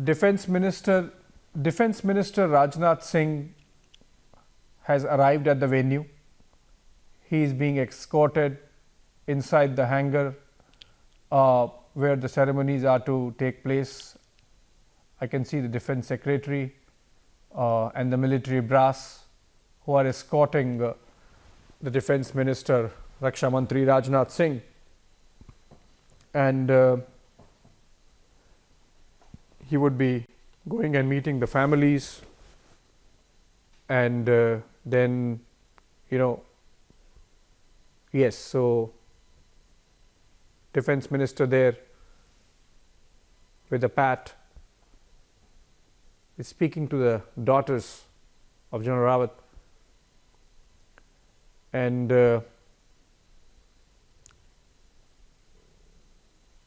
Defense Minister Rajnath Singh has arrived at the venue. He is being escorted inside the hangar where the ceremonies are to take place. I can see the Defense Secretary and the military brass who are escorting the Defense Minister Raksha Mantri Rajnath Singh, and he would be going and meeting the families, and then yes, so Defense Minister there with a pat is speaking to the daughters of General Rawat, and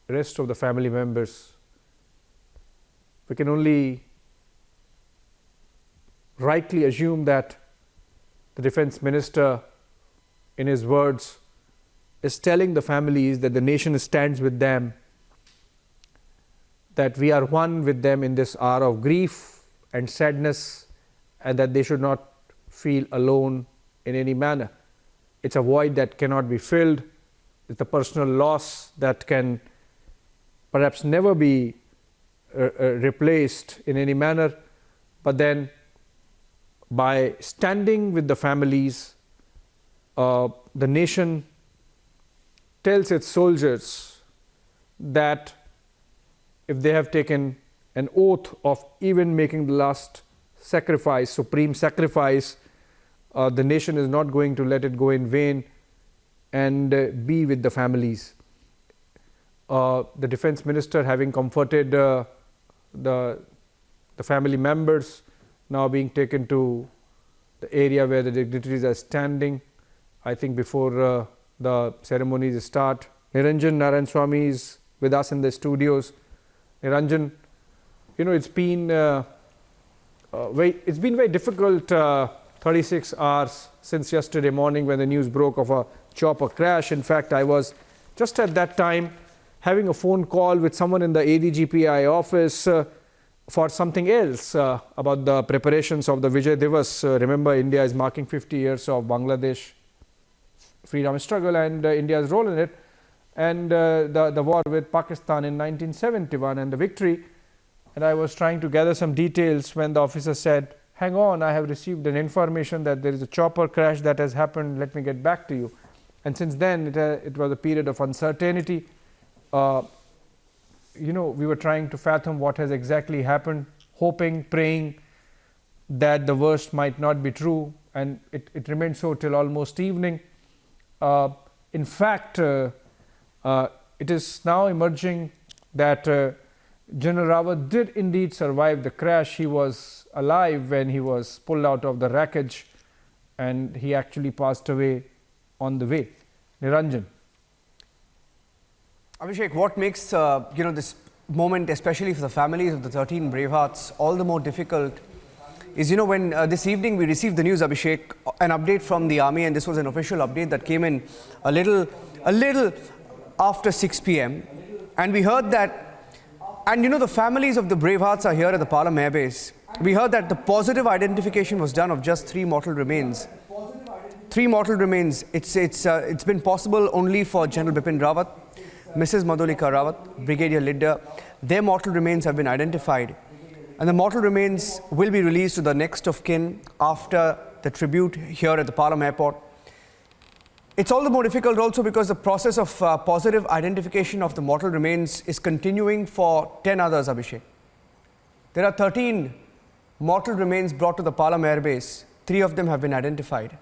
rest of the family members. We can only rightly assume that the Defense Minister, in his words, is telling the families that the nation stands with them, that we are one with them in this hour of grief and sadness, and that they should not feel alone in any manner. It's a void that cannot be filled. It's a personal loss that can perhaps never be replaced in any manner, but then by standing with the families, the nation tells its soldiers that if they have taken an oath of even making the last sacrifice, supreme sacrifice, the nation is not going to let it go in vain, and be with the families. The Defense Minister, having comforted the family members, now being taken to the area where the dignitaries are standing, I think before the ceremonies start. Niranjan Narayanaswamy is with us in the studios. Niranjan, it's been very difficult 36 hours since yesterday morning when the news broke of a chopper crash. In fact, I was just at that time having a phone call with someone in the ADGPI office for something else about the preparations of the Vijay Divas. Remember, India is marking 50 years of Bangladesh freedom struggle and India's role in it, and the war with Pakistan in 1971 and the victory. And I was trying to gather some details when the officer said, "Hang on, I have received an information that there is a chopper crash that has happened. Let me get back to you." And since then, it was a period of uncertainty. We were trying to fathom what has exactly happened, hoping, praying that the worst might not be true, and it remained so till almost evening. In fact, it is now emerging that General Rawat did indeed survive the crash. He was alive when he was pulled out of the wreckage, and he actually passed away on the way. Niranjan. Abhishek, what makes this moment, especially for the families of the 13 brave hearts, all the more difficult is, when this evening we received the news, Abhishek, an update from the army, and this was an official update that came in a little after 6 p.m. And we heard that, and the families of the brave hearts are here at the Palam Air Base. We heard that the positive identification was done of just 3 mortal remains. 3 mortal remains. It's been possible only for General Bipin Rawat, Mrs. Madhulika Rawat, Brigadier Lidda. Their mortal remains have been identified, and the mortal remains will be released to the next of kin after the tribute here at the Palam Airport. It's all the more difficult also because the process of positive identification of the mortal remains is continuing for 10 others, Abhishek. There are 13 mortal remains brought to the Palam Air Base. 3 of them have been identified.